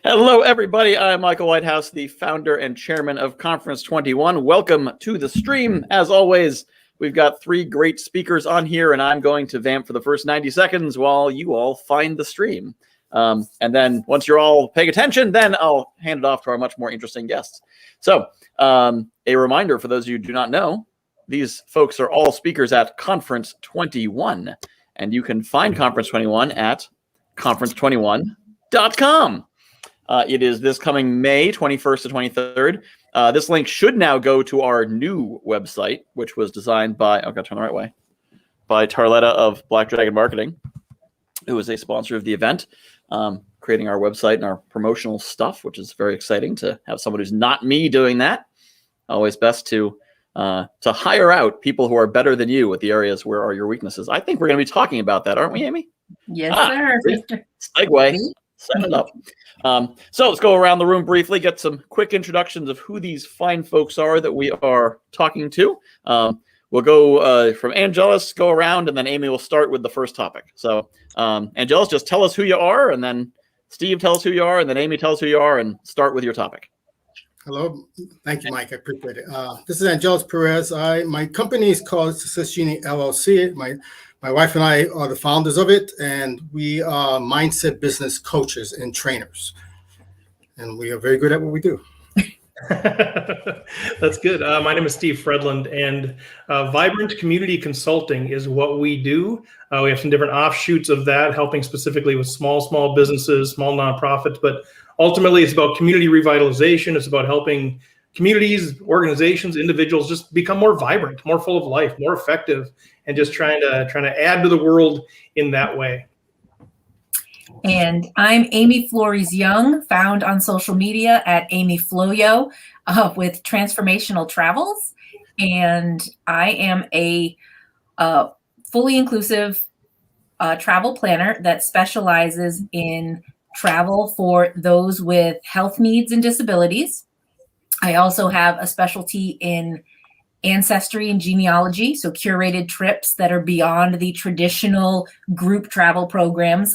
Hello, everybody. I'm Michael Whitehouse, the founder and chairman of Conference 21. Welcome to the stream. As always, we've got three great speakers on here, and I'm going to vamp for the first 90 seconds while you all find the stream. And then once you're all paying attention, then I'll hand it off to our much more interesting guests. So a reminder for those of you who do not know, these folks are all speakers at Conference 21, and you can find Conference 21 at conference21.com. It is this coming May 21st to 23rd. This link should now go to our new website, which was designed by, I've got to turn the right way, by Tarletta of Black Dragon Marketing, who is a sponsor of the event, creating our website and our promotional stuff, which is very exciting to have someone who's not me doing that. Always best to hire out people who are better than you with the areas where are your weaknesses. I think we're going to be talking about that, aren't we, Amy? Yes, sir. Segue. Set it up. So let's go around the room briefly, get some quick introductions of who these fine folks are that we are talking to. We'll go from Angelus, go around, and then Amy will start with the first topic. So Angelus, just tell us who you are, and then Steve, tell us who you are, and then Amy, tell us who you are, and start with your topic. Hello. Thank you, Mike. I appreciate it. This is Angelus Perez. My company is called Success Genie LLC. My wife and I are the founders of it, and we are mindset business coaches and trainers. And we are very good at what we do. That's good. My name is Steve Fredlund, and Vibrant Community Consulting is what we do. We have some different offshoots of that, helping specifically with small businesses, small nonprofits, but ultimately it's about community revitalization. It's about helping communities, organizations, individuals just become more vibrant, more full of life, more effective, and just trying to add to the world in that way. And I'm Amy Flores-Young, found on social media at Amy Floyo with Transformational Travels. And I am a fully inclusive travel planner that specializes in travel for those with health needs and disabilities. I also have a specialty in ancestry and genealogy, so curated trips that are beyond the traditional group travel programs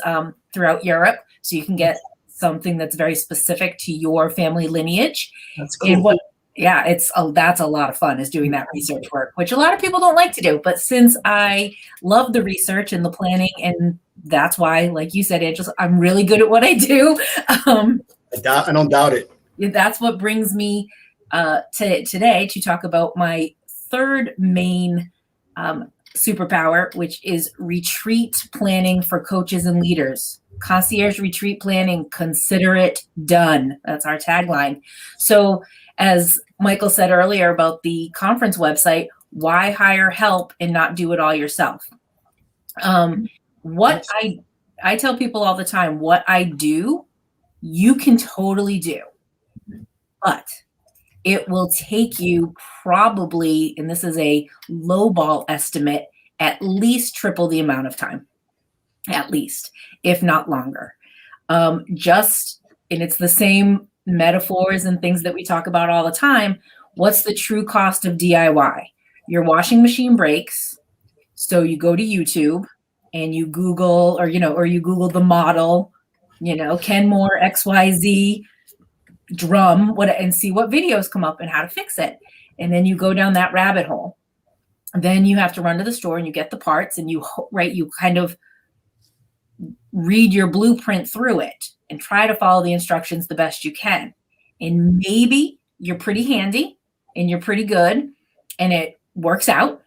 throughout Europe. So you can get something that's very specific to your family lineage. That's cool. And that's a lot of fun, is doing that research work, which a lot of people don't like to do. But since I love the research and the planning, and that's why, like you said, I'm really good at what I do. I don't doubt it. That's what brings me today to talk about my third main superpower, which is retreat planning for coaches and leaders. Concierge retreat planning, consider it done. That's our tagline. So as Michael said earlier about the conference website, why hire help and not do it all yourself? What I tell people all the time, what I do, you can totally do. But it will take you probably, and this is a lowball estimate, at least triple the amount of time, at least, if not longer. And it's the same metaphors and things that we talk about all the time. What's the true cost of DIY? Your washing machine breaks, so you go to YouTube and you Google, or you Google the model, Kenmore XYZ drum, and see what videos come up and how to fix it. And then you go down that rabbit hole. Then you have to run to the store and you get the parts, and you kind of read your blueprint through it and try to follow the instructions the best you can. And maybe you're pretty handy and you're pretty good and it works out.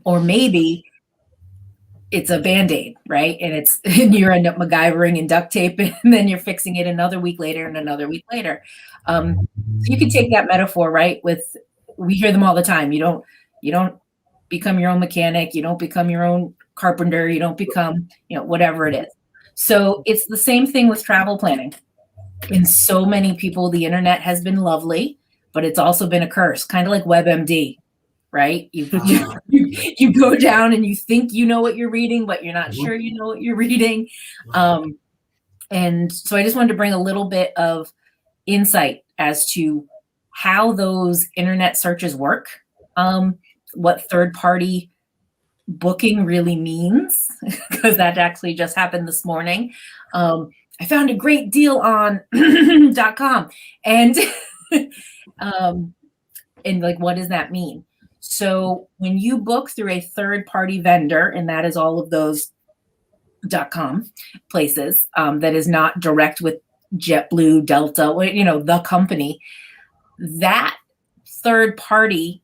Or maybe it's a Band-Aid, right? And you end up MacGyvering and duct tape, and then you're fixing it another week later and another week later. So you can take that metaphor, right? We hear them all the time. You don't become your own mechanic. You don't become your own carpenter. You don't become, whatever it is. So it's the same thing with travel planning. In so many people, the internet has been lovely, but it's also been a curse, kind of like WebMD. Right? You go down and you think you know what you're reading, but you're not sure you know what you're reading. And so I just wanted to bring a little bit of insight as to how those internet searches work, what third-party booking really means, because that actually just happened this morning. I found a great deal on .com. And, and like, what does that mean? So when you book through a third-party vendor, and that is all of those .com places, that is not direct with JetBlue, Delta, you know, the company, that third party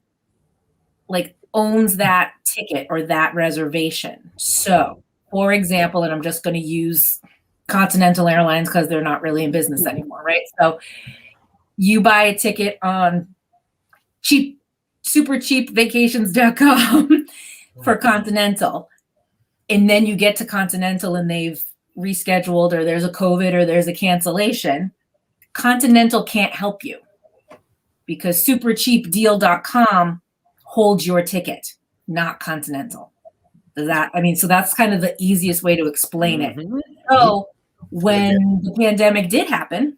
like owns that ticket or that reservation. So, for example, and I'm just going to use Continental Airlines because they're not really in business anymore, right? So you buy a ticket on super cheap vacations.com for Continental, and then you get to Continental and they've rescheduled, or there's a COVID, or there's a cancellation. Continental can't help you because supercheapdeal.com holds your ticket, not Continental. So that's kind of the easiest way to explain it. So when the pandemic did happen,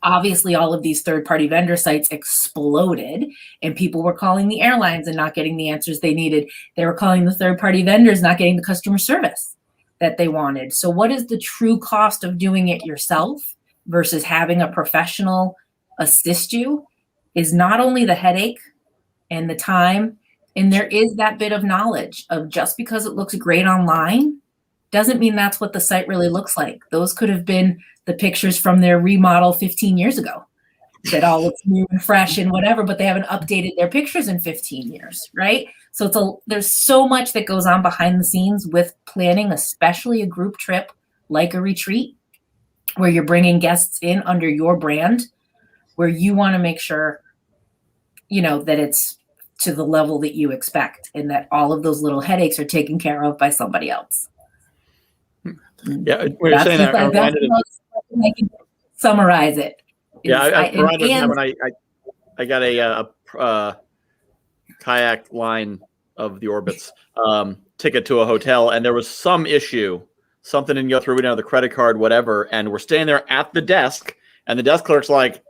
obviously all of these third-party vendor sites exploded, and people were calling the airlines and not getting the answers they needed. They were calling the third-party vendors, not getting the customer service that they wanted. So what is the true cost of doing it yourself versus having a professional assist you is not only the headache and the time, and there is that bit of knowledge of just because it looks great online doesn't mean that's what the site really looks like. Those could have been the pictures from their remodel 15 years ago that all looks new and fresh and whatever, but they haven't updated their pictures in 15 years, right? So there's so much that goes on behind the scenes with planning, especially a group trip like a retreat where you're bringing guests in under your brand, where you want to make sure, you know, that it's to the level that you expect and that all of those little headaches are taken care of by somebody else. Yeah, when you're saying that, I can summarize it. Yeah, I got a kayak line of the Orbitz ticket to a hotel, and there was some issue. Something didn't go through. We didn't have the credit card, whatever. And we're standing there at the desk, and the desk clerk's like,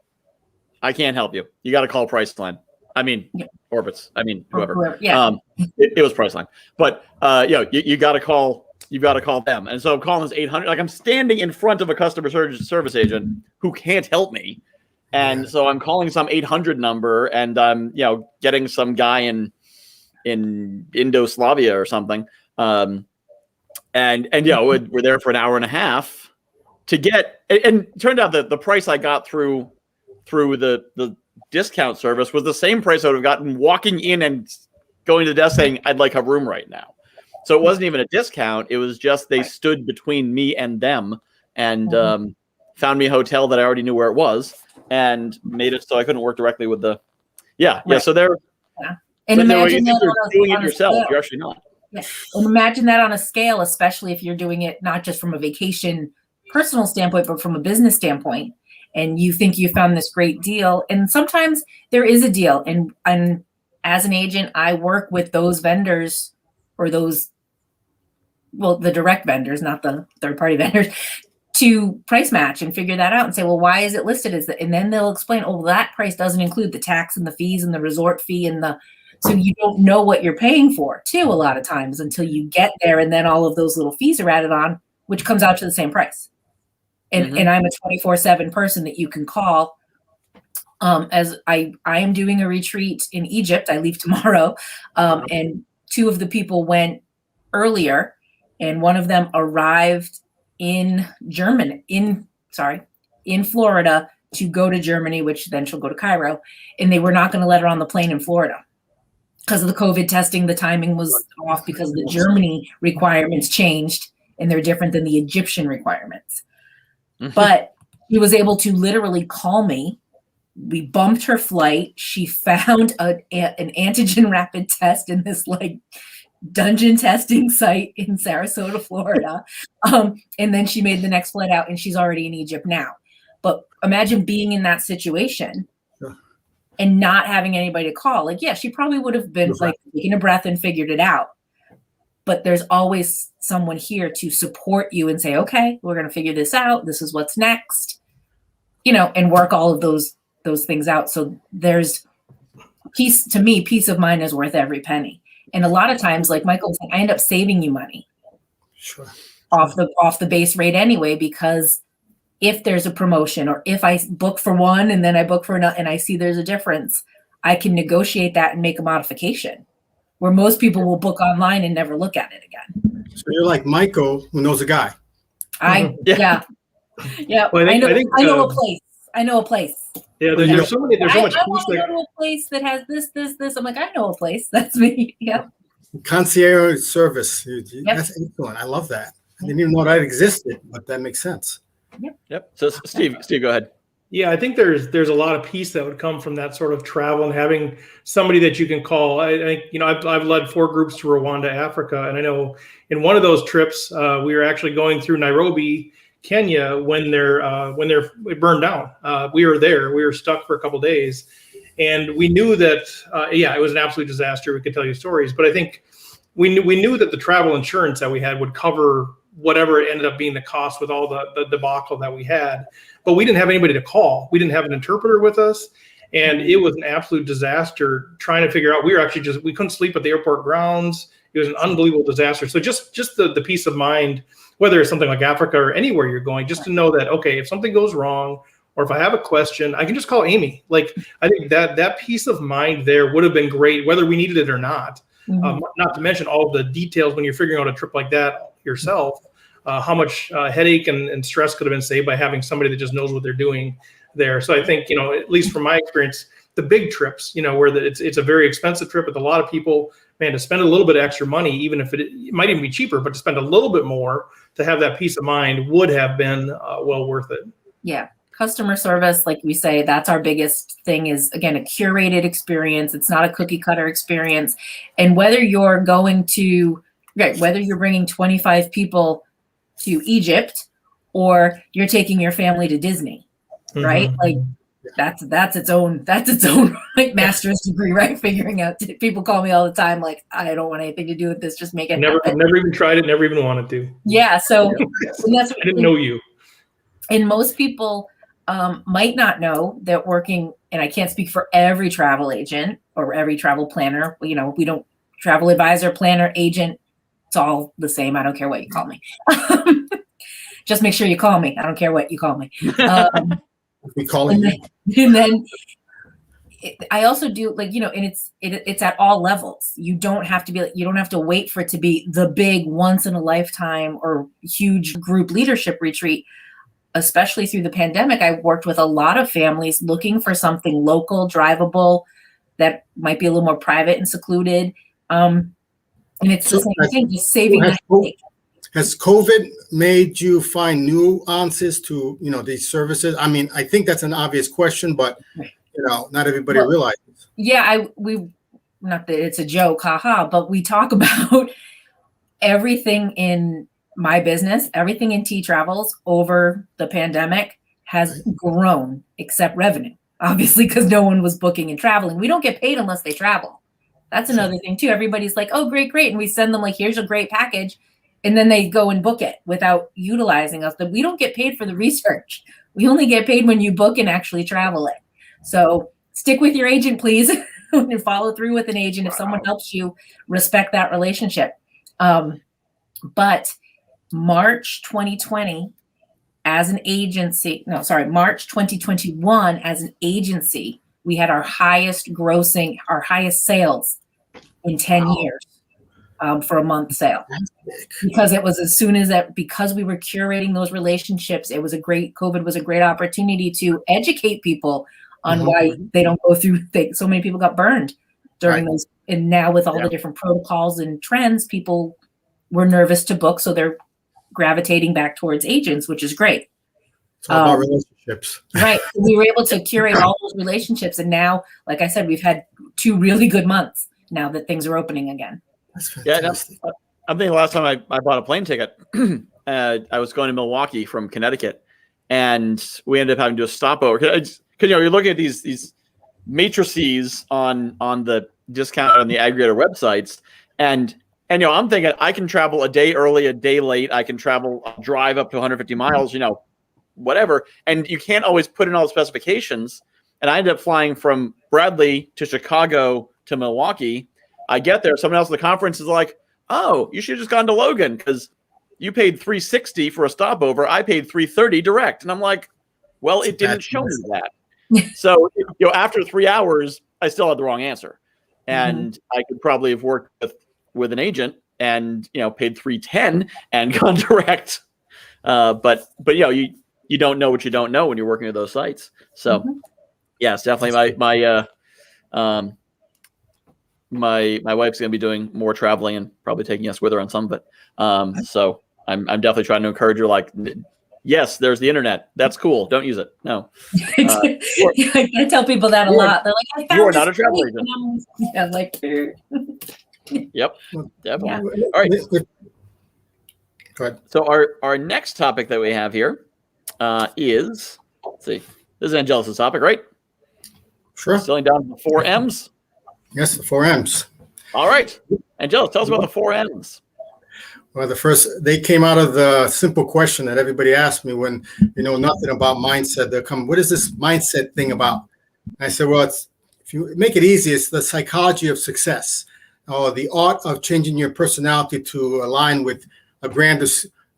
I can't help you. You got to call Priceline. I mean, Orbitz. I mean, whoever. Yeah. It was Priceline. But, you got to call. You've got to call them. And so I'm calling this 800. Like, I'm standing in front of a customer service agent who can't help me. And so I'm calling some 800 number, and I'm, getting some guy in Indoslavia or something. We're there for an hour and a half to get, and it turned out that the price I got through the discount service was the same price I would have gotten walking in and going to the desk saying, I'd like a room right now. So it wasn't even a discount. It was just they stood between me and them and found me a hotel that I already knew where it was and made it so I couldn't work directly with the. Yeah. So they're. Yeah. And imagine that you're doing it yourself. You're actually not. Yeah. And imagine that on a scale, especially if you're doing it not just from a vacation personal standpoint, but from a business standpoint. And you think you found this great deal. And sometimes there is a deal. And as an agent, I work with those vendors or those, the direct vendors, not the third-party vendors, to price match and figure that out and say, well, why is it listed as that? And then they'll explain, that price doesn't include the tax and the fees and the resort fee so you don't know what you're paying for too a lot of times until you get there, and then all of those little fees are added on, which comes out to the same price. And I'm a 24/7 person that you can call. As I am doing a retreat in Egypt. I leave tomorrow, and two of the people went earlier, and one of them arrived in Florida to go to Germany, which then she'll go to Cairo, and they were not going to let her on the plane in Florida because of the COVID testing. The timing was off because the Germany requirements changed, and they're different than the Egyptian requirements. But he was able to literally call me. We bumped her flight. She found an antigen rapid test in this dungeon testing site in Sarasota, Florida. And then she made the next flight out, and she's already in Egypt now. But imagine being in that situation and not having anybody to call. She probably would have been taking a breath and figured it out. But there's always someone here to support you and say, okay, we're going to figure this out. This is what's next, and work all of those things out. So there's peace of mind is worth every penny. And a lot of times, like Michael said, I end up saving you money off the base rate anyway, because if there's a promotion, or if I book for one and then I book for another and I see there's a difference, I can negotiate that and make a modification, where most people will book online and never look at it again. So you're like Michael, who knows a guy. Yeah. Well, I think, I know a place. I know a place. Yeah, there's so much. I want to go to a place that has this. I'm like, I know a place. That's me. Yep. Concierge service. That's excellent. I love that. I didn't even know that existed, but that makes sense. Yep. So Steve, go ahead. Yeah, I think there's a lot of peace that would come from that sort of travel and having somebody that you can call. I think, I've led 4 groups to Rwanda, Africa, and I know in one of those trips we were actually going through Nairobi, Kenya when it burned down. We were there. We were stuck for a couple of days, and we knew that it was an absolute disaster. We could tell you stories, but I think we knew that the travel insurance that we had would cover whatever it ended up being the cost with all the debacle that we had. But we didn't have anybody to call. We didn't have an interpreter with us. And it was an absolute disaster trying to figure out. We couldn't sleep at the airport grounds. It was an unbelievable disaster. So just the peace of mind, whether it's something like Africa or anywhere you're going, just to know that, okay, if something goes wrong, or if I have a question, I can just call Amy. Like, I think that peace of mind there would have been great, whether we needed it or not. Not to mention all the details when you're figuring out a trip like that yourself. How much headache and stress could have been saved by having somebody that just knows what they're doing there. So I think, at least from my experience, the big trips, where it's a very expensive trip with a lot of people, man, to spend a little bit of extra money, even if it might even be cheaper, but to spend a little bit more to have that peace of mind would have been well worth it. Yeah. Customer service, like we say, that's our biggest thing, is, again, a curated experience. It's not a cookie cutter experience. And whether you're whether you're bringing 25 people to Egypt or you're taking your family to Disney, right? Like that's its own like master's degree, right? Figuring out, people call me all the time, like, I don't want anything to do with this. Just make it happen. Never even tried it. Never even wanted to. Yeah. So that's, I didn't know you. And most people might not know that working, and I can't speak for every travel agent or every travel planner. We don't travel advisor, planner, agent. It's all the same. I don't care what you call me. Just make sure you call me. I don't care what you call me. We call it. And then I also do, like, and it's at all levels. You don't have to wait for it to be the big once in a lifetime or huge group leadership retreat. Especially through the pandemic, I worked with a lot of families looking for something local, drivable, that might be a little more private and secluded. And it's the same thing, just saving. Has COVID made you find nuances to, these services? I mean, I think that's an obvious question, but, not everybody realizes. Yeah, not that it's a joke, haha, but we talk about everything in my business, everything in T Travels over the pandemic has grown, except revenue, obviously, because no one was booking and traveling. We don't get paid unless they travel. That's another thing too. Everybody's like, oh, great. And we send them, like, here's a great package. And then they go and book it without utilizing us. But we don't get paid for the research. We only get paid when you book and actually travel it. So stick with your agent, please, and follow through with an agent. If someone helps you, respect that relationship. But March 2020 as an agency, March 2021 as an agency, we had our highest sales in 10 years for a month sale. Because it was because we were curating those relationships, COVID was a great opportunity to educate people on why they don't go through things. So many people got burned during those. And now with all the different protocols and trends, people were nervous to book. So they're gravitating back towards agents, which is great. It's all about relationships. Right. We were able to curate all those relationships. And now, like I said, we've had 2 really good months now that things are opening again. That's fantastic. Yeah, I'm thinking last time I bought a plane ticket, I was going to Milwaukee from Connecticut, and we ended up having to do a stopover. Because you're looking at these matrices on the discount on the aggregator websites, and I'm thinking I can travel a day early, a day late. I can drive up to 150 miles, whatever. And you can't always put in all the specifications. And I ended up flying from Bradley to Chicago to Milwaukee. I get there. Someone else at the conference is like, oh, you should have just gone to Logan because you paid $360 for a stopover. I paid $330 direct. And I'm like, well, it didn't show me that. So, after 3 hours, I still had the wrong answer. And I could probably have worked with an agent and, paid $310 and gone direct. But you don't know what you don't know when you're working with those sites. So yes, definitely my wife's going to be doing more traveling and probably taking us with her on some of it. So I'm definitely trying to encourage her, like, yes, there's the internet. That's cool. Don't use it. No. I tell people that a lot. They're like, I found you're not a travel agent. Yeah, like, yep, definitely. Yeah. All right. Go ahead. So our next topic that we have here is, let's see, this is Angelus' topic, right? Sure. Distilling down to the 4 M's. Yes, the 4 M's. All right. Angelus, tell us about the 4 M's. Well, they came out of the simple question that everybody asked me when you know nothing about mindset. They'll come, what is this mindset thing about? And I said, well, if you make it easy, it's the psychology of success, or the art of changing your personality to align with a grander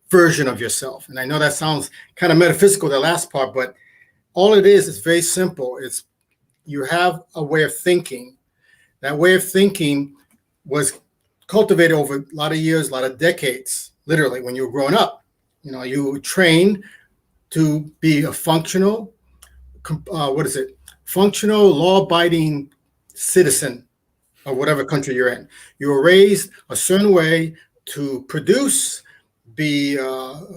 version of yourself. And I know that sounds kind of metaphysical, the last part, but all it is very simple. It's you have a way of thinking. That way of thinking was cultivated over a lot of years, a lot of decades, literally, when you were growing up. You were trained to be a functional, functional, law-abiding citizen of whatever country you're in. You were raised a certain way to produce, be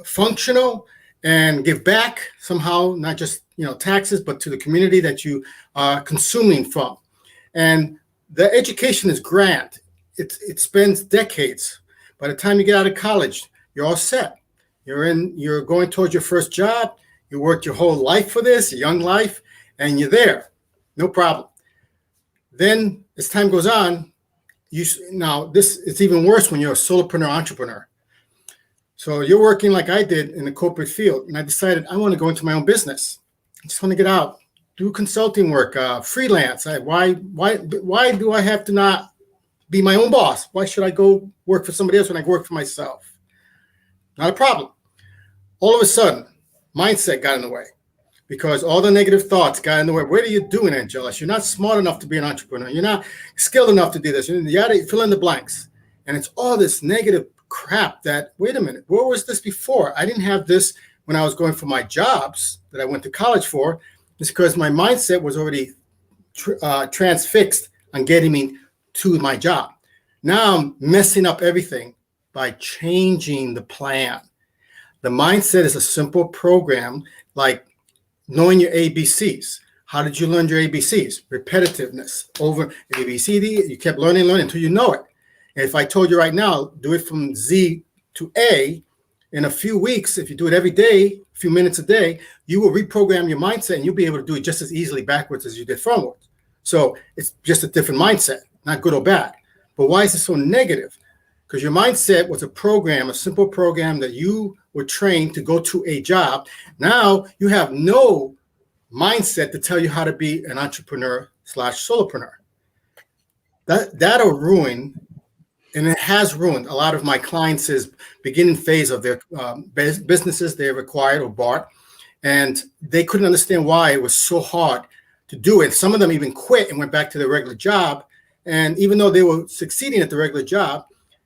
functional, and give back somehow, not just taxes, but to the community that you are consuming from. And the education is grand. It spends decades. By the time you get out of college, you're all set. You're going towards your first job. You worked your whole life for this, your young life, and you're there. No problem. Then as time goes on, it's even worse when you're a solopreneur entrepreneur. So you're working like I did in the corporate field, and I decided I want to go into my own business. I just want to get out, do consulting work, freelance. Why do I have to not be my own boss? Why should I go work for somebody else when I can work for myself? Not a problem. All of a sudden, mindset got in the way because all the negative thoughts got in the way. What are you doing, Angelus? You're not smart enough to be an entrepreneur. You're not skilled enough to do this. You gotta fill in the blanks. And it's all this negative crap that, wait a minute, where was this before? I didn't have this when I was going for my jobs that I went to college for. It's because my mindset was already transfixed on getting me to my job. Now I'm messing up everything by changing the plan. The mindset is a simple program like knowing your ABCs. How did you learn your ABCs? Repetitiveness over ABCD. You kept learning until you know it. And if I told you right now, do it from Z to A in a few weeks, if you do it every day, a few minutes a day, you will reprogram your mindset and you'll be able to do it just as easily backwards as you did frontwards. So it's just a different mindset, not good or bad. But why is it so negative? Because your mindset was a program, a simple program that you were trained to go to a job. Now you have no mindset to tell you how to be an entrepreneur / solopreneur. That'll ruin, and it has ruined a lot of my clients' beginning phase of their businesses they acquired or bought. And they couldn't understand why it was so hard to do it. Some of them even quit and went back to their regular job. And even though they were succeeding at the regular job,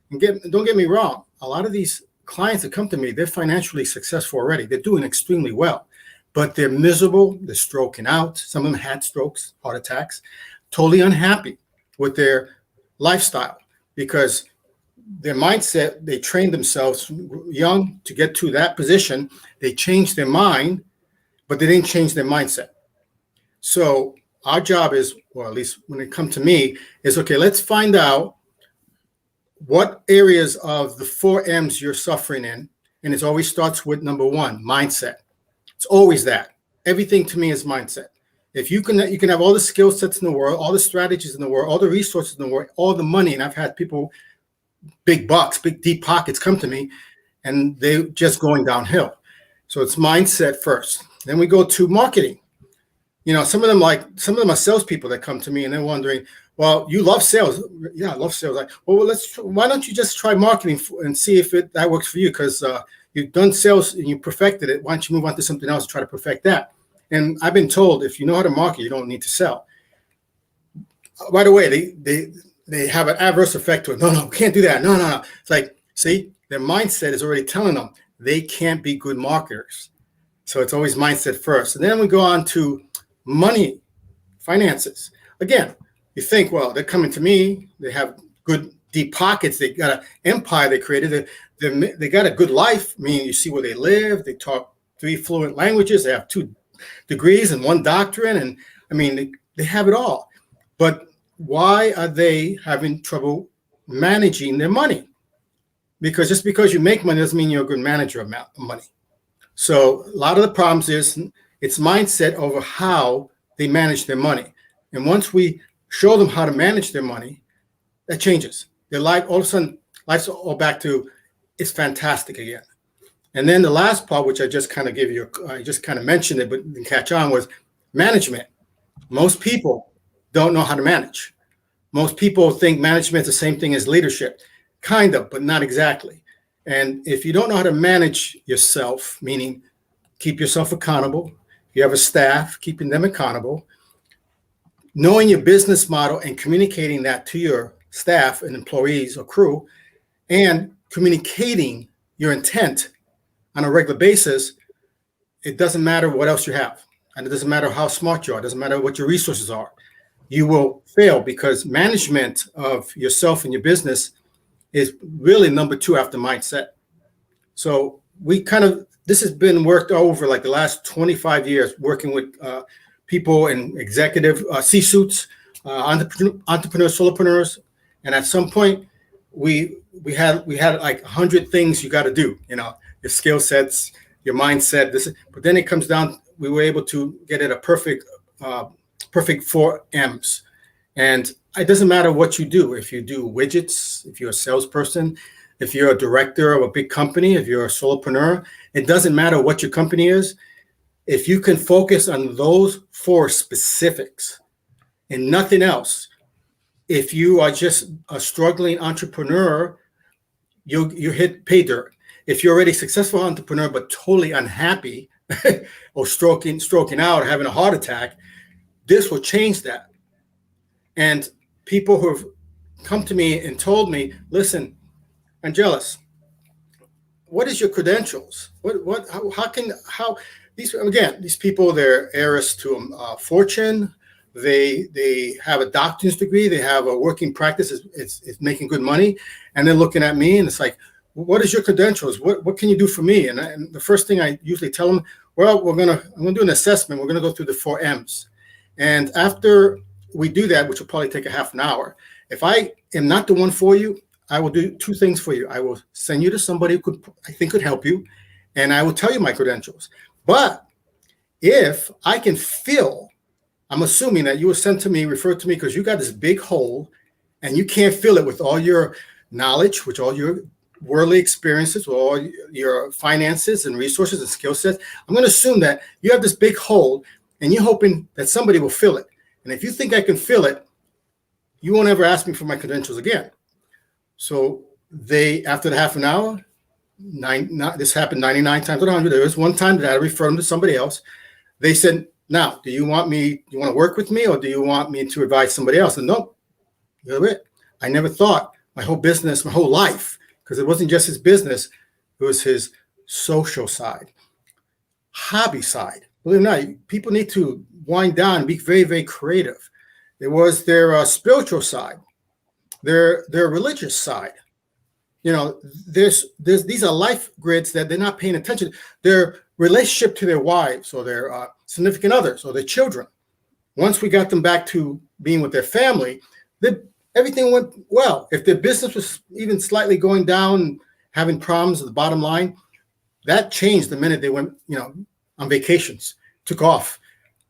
and don't get me wrong, a lot of these clients that come to me, they're financially successful already. They're doing extremely well, but they're miserable. They're stroking out. Some of them had strokes, heart attacks, totally unhappy with their lifestyle because their mindset, they trained themselves young to get to that position. They changed their mind, but they didn't change their mindset. So our job is, or at least when it comes to me, is okay, let's find out what areas of the 4 M's you're suffering in. And it always starts with number 1, mindset. It's always that. Everything to me is mindset. If you can have all the skill sets in the world, all the strategies in the world, all the resources in the world, all the money. And I've had people, big bucks, big deep pockets come to me and they're just going downhill. So it's mindset first. Then we go to marketing. Some of them are salespeople that come to me and they're wondering, Well, you love sales. Yeah, I love sales. Like, well, why don't you just try marketing and see if that works for you? Because you've done sales and you perfected it. Why don't you move on to something else and try to perfect that? And I've been told if you know how to market, you don't need to sell. Right away, they have an adverse effect to it. No, we can't do that. No. It's like, see, their mindset is already telling them they can't be good marketers. So it's always mindset first. And then we go on to money, finances. Again, you think, well, they're coming to me. They have good, deep pockets. They got an empire they created. They got a good life. I mean, you see where they live. They talk 3 fluent languages. They have 2 degrees and 1 doctorate. And I mean, they have it all. But why are they having trouble managing their money? Because just because you make money doesn't mean you're a good manager of money. So a lot of the problems is it's mindset over how they manage their money. And once we show them how to manage their money, that changes. Their life, all of a sudden, life's all back to, it's fantastic again. And then the last part, which I just kind of gave you, I just kind of mentioned it, but didn't catch on, was management. Most people don't know how to manage. Most people think management is the same thing as leadership. Kind of, but not exactly. And if you don't know how to manage yourself, meaning keep yourself accountable, if you have a staff, keeping them accountable, knowing your business model and communicating that to your staff and employees or crew, and communicating your intent on a regular basis, it doesn't matter what else you have. And it doesn't matter how smart you are. It doesn't matter what your resources are. You will fail because management of yourself and your business is really number 2 after mindset. So this has been worked over like the last 25 years, working with people in executive C-suits, entrepreneurs, solopreneurs. And at some point we had like 100 things you got to do, your skill sets, your mindset, but then it comes down, we were able to get it a perfect 4 M's. And it doesn't matter what you do. If you do widgets, if you're a salesperson, if you're a director of a big company, if you're a solopreneur, it doesn't matter what your company is. If you can focus on those 4 specifics and nothing else, if you are just a struggling entrepreneur, you hit pay dirt. If you're already a successful entrepreneur but totally unhappy or stroking out or having a heart attack, this will change that. And people who have come to me and told me, listen, Angelus, what is your credentials? How these people, they're heiress to fortune. They have a doctor's degree. They have a working practice. It's making good money. And they're looking at me and it's like, what is your credentials? What can you do for me? And the first thing I usually tell them, well, I'm going to do an assessment. We're going to go through the 4 M's. And after we do that, which will probably take a half an hour, if I am not the one for you, I will do 2 things for you. I will send you to somebody who I think could help you, and I will tell you my credentials. But if I can feel, I'm assuming that you were sent to me, referred to me because you got this big hole and you can't fill it with all your knowledge, with all your worldly experiences, with all your finances and resources and skill sets. I'm going to assume that you have this big hole and you're hoping that somebody will fill it. And if you think I can fill it, you won't ever ask me for my credentials again. So after the half an hour, this happened 99 times out of 100. There was one time that I referred them to somebody else. They said, now, do you want to work with me or do you want me to advise somebody else? And nope, you're it. I never thought my whole business, my whole life, because it wasn't just his business, it was his social side, hobby side. Believe it or not, people need to wind down and be very, very creative. There was their spiritual side, their religious side. These are life grids that they're not paying attention. Their relationship to their wives or their significant others or their children. Once we got them back to being with their family, everything went well. If their business was even slightly going down, having problems at the bottom line, that changed the minute they went, on vacations, took off,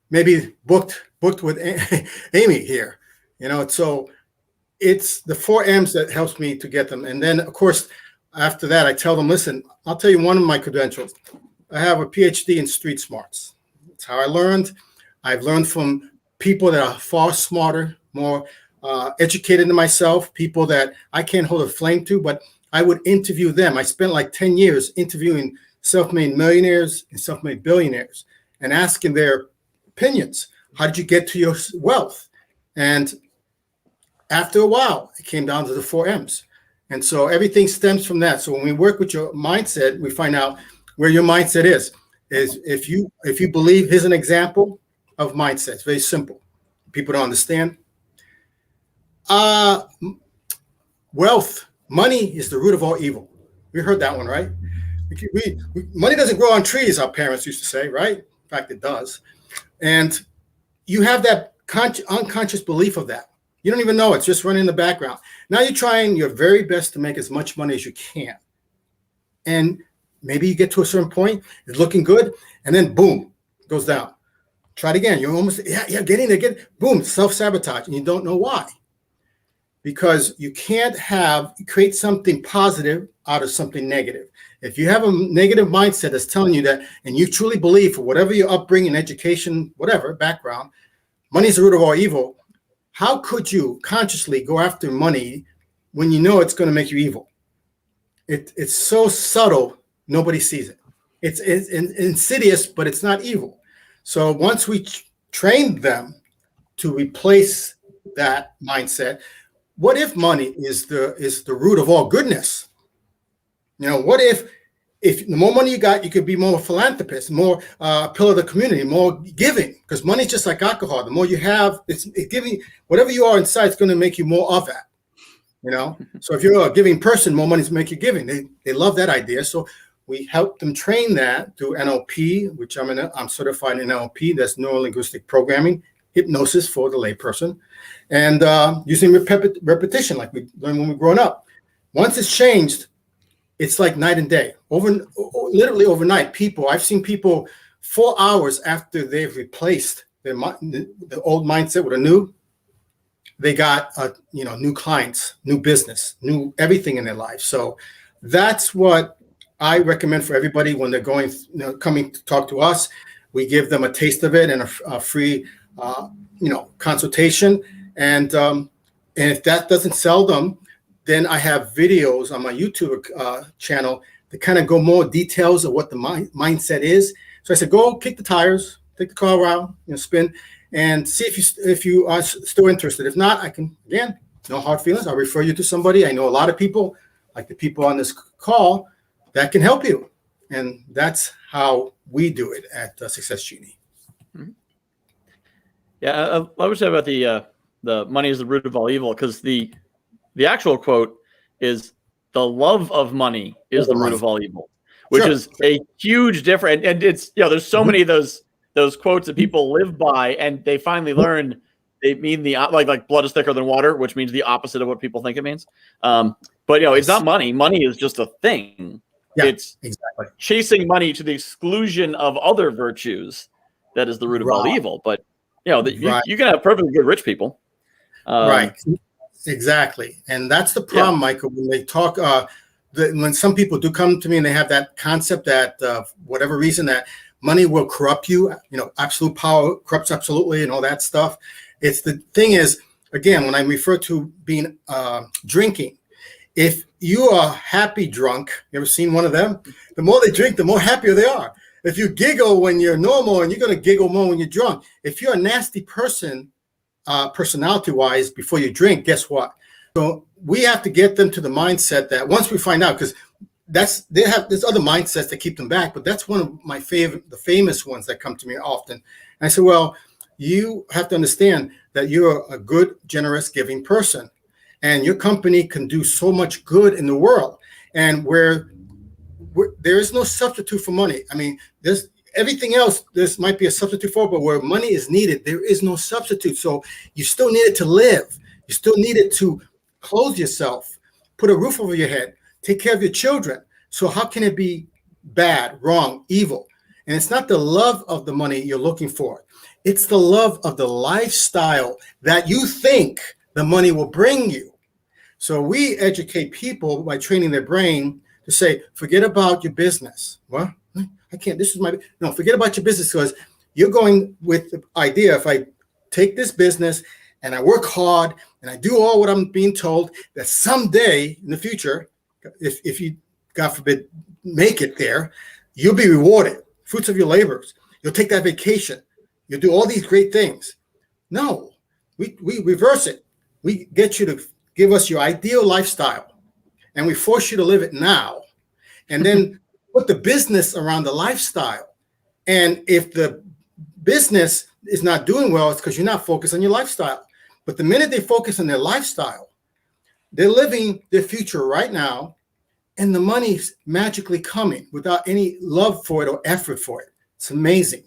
maybe booked with Amy here, So it's the 4 M's that helps me to get them. And then, of course, after that, I tell them, listen, I'll tell you one of my credentials. I have a PhD in street smarts. That's how I learned. I've learned from people that are far smarter, more educated myself, people that I can't hold a flame to, but I would interview them. I spent like 10 years interviewing self-made millionaires and self-made billionaires and asking their opinions. How did you get to your wealth? And after a while, it came down to the 4 M's. And so everything stems from that. So when we work with your mindset, we find out where your mindset is if you believe, here's an example of mindset. It's very simple. People don't understand. Wealth, money is the root of all evil. We heard that one, right? Money doesn't grow on trees, our parents used to say, right? In fact, it does. And you have that unconscious belief of that. You don't even know it's just running in the background. Now you're trying your very best to make as much money as you can. And maybe you get to a certain point, it's looking good, and then boom, it goes down. Try it again. You're almost, getting there, boom, self-sabotage, and you don't know why. Because you can't create something positive out of something negative. If you have a negative mindset that's telling you that, and you truly believe for whatever your upbringing, education, whatever, background, money is the root of all evil, how could you consciously go after money when you know it's going to make you evil? It's so subtle, nobody sees it. It's insidious, but it's not evil. So once we train them to replace that mindset, what if money is the root of all goodness? What if the more money you got, you could be more a philanthropist, more pillar of the community, more giving, because money is just like alcohol. The more you have, it's giving. Whatever you are inside, it's going to make you more of that. So if you're a giving person, more money to make you giving. They love that idea. So we help them train that through NLP, which I'm certified in NLP. That's neuro-linguistic programming, hypnosis for the layperson, and using repetition, like we learned when we were growing up. Once it's changed, it's like night and day. Literally overnight, I've seen people 4 hours after they've replaced the old mindset with a new, they got new clients, new business, new everything in their life. So that's what I recommend for everybody when they're coming to talk to us. We give them a taste of it and a free consultation. And if that doesn't sell them, then I have videos on my YouTube channel that kind of go more details of what the mindset is. So I said, go kick the tires, take the car around, spin, and see if you are still interested. If not, I can, again, no hard feelings. I'll refer you to somebody. I know a lot of people, like the people on this call, that can help you. And that's how we do it at Success Genie. Yeah, I would say about the money is the root of all evil, because the actual quote is the love of money is the root of all evil, which is a huge difference. And it's, there's so many of those quotes that people live by, and they finally learn they mean like blood is thicker than water, which means the opposite of what people think it means. But it's not money. Money is just a thing. Yeah, it's exactly chasing money to the exclusion of other virtues that is the root of all evil. But you can have perfectly good rich people. Right. Exactly. And that's the problem, Michael, when they talk, when some people do come to me and they have that concept that whatever reason that money will corrupt you, absolute power corrupts absolutely and all that stuff. It's the thing is, again, when I refer to being drinking, if you are happy drunk, you ever seen one of them? The more they drink, the more happier they are. If you giggle when you're normal, and you're going to giggle more when you're drunk. If you're a nasty person, personality-wise, before you drink, guess what? So we have to get them to the mindset that once we find out, because there's other mindsets that keep them back, but that's one of my the famous ones that come to me often. And I say, well, you have to understand that you're a good, generous, giving person, and your company can do so much good in the world. And where there is no substitute for money. I mean, there's everything else, this might be a substitute for, but where money is needed, there is no substitute. So you still need it to live. You still need it to clothe yourself, put a roof over your head, take care of your children. So how can it be bad, wrong, evil? And it's not the love of the money you're looking for. It's the love of the lifestyle that you think the money will bring you. So we educate people by training their brain to say, forget about your business. What? I can't, forget about your business, because you're going with the idea, if I take this business and I work hard and I do all what I'm being told, that someday in the future, if you, God forbid, make it there, you'll be rewarded, fruits of your labors. You'll take that vacation. You'll do all these great things. No, we reverse it. We get you to give us your ideal lifestyle, and we force you to live it now, and then put the business around the lifestyle. And if the business is not doing well, it's because you're not focused on your lifestyle. But the minute they focus on their lifestyle, they're living their future right now, and the money's magically coming without any love for it or effort for it. It's amazing.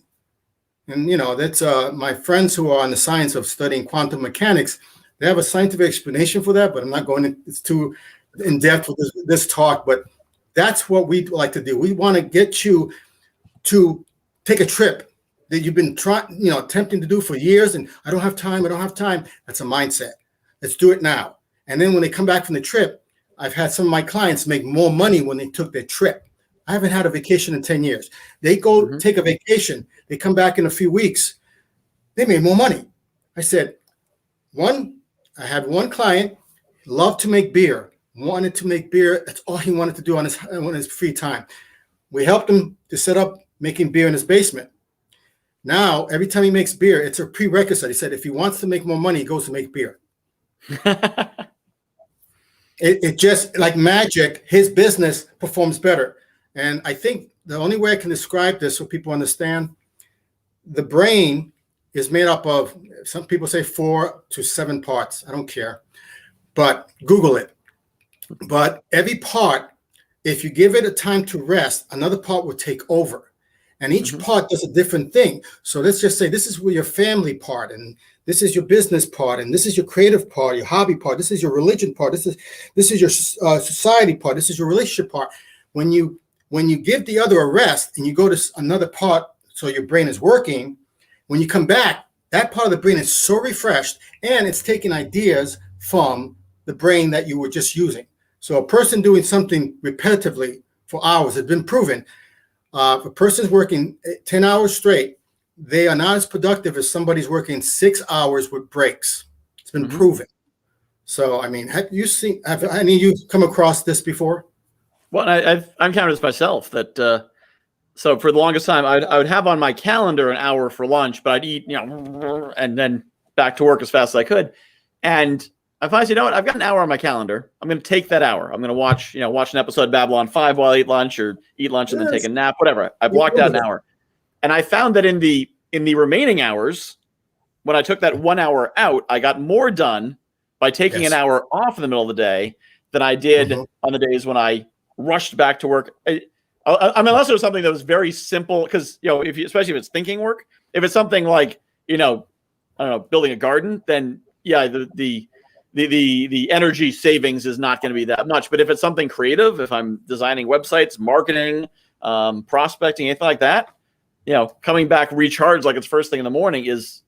And, you know, that's my friends who are on the science of studying quantum mechanics, they have a scientific explanation for that, but I'm not going to, it's too in depth with this talk, but that's what we like to do. We want to get you to take a trip that you've been attempting to do for years, and I don't have time. That's a mindset. Let's do it now. And then when they come back from the trip, I've had some of my clients make more money when they took their trip. I haven't had a vacation in 10 years. They go take a vacation. They come back in a few weeks. They made more money. I said, I had one client, loved to make beer, wanted to make beer. That's all he wanted to do on his free time. We helped him to set up making beer in his basement. Now, every time he makes beer, it's a prerequisite. He said if he wants to make more money, he goes to make beer. It just, like magic, his business performs better. And I think the only way I can describe this so people understand, the brain is made up of, some people say 4 to 7 parts. I don't care. But Google it. But every part, if you give it a time to rest, another part will take over. And each part does a different thing. So let's just say this is your family part, and this is your business part, and this is your creative part, your hobby part, this is your religion part, this is your society part, this is your relationship part. When you give the other a rest and you go to another part, so your brain is working, when you come back, that part of the brain is so refreshed, and it's taking ideas from the brain that you were just using. So a person doing something repetitively for hours has been proven. If a person's working 10 hours straight, they are not as productive as somebody's working 6 hours with breaks. It's been proven. So, I mean, have any of you come across this before? Well, I've encountered this myself. That so for the longest time, I would have on my calendar an hour for lunch, but I'd eat, and then back to work as fast as I could. And I finally said, you know what? I've got an hour on my calendar. I'm going to take that hour. I'm going to watch an episode of Babylon 5 while I eat lunch, or eat lunch and then take a nap, whatever. I blocked out an hour. And I found that in the remaining hours, when I took that 1 hour out, I got more done by taking an hour off in the middle of the day than I did on the days when I rushed back to work. I mean, unless it was something that was very simple, because especially if it's thinking work, if it's something like I don't know, building a garden, then the energy savings is not going to be that much. But if it's something creative, if I'm designing websites, marketing, prospecting, anything like that, coming back recharged like it's first thing in the morning is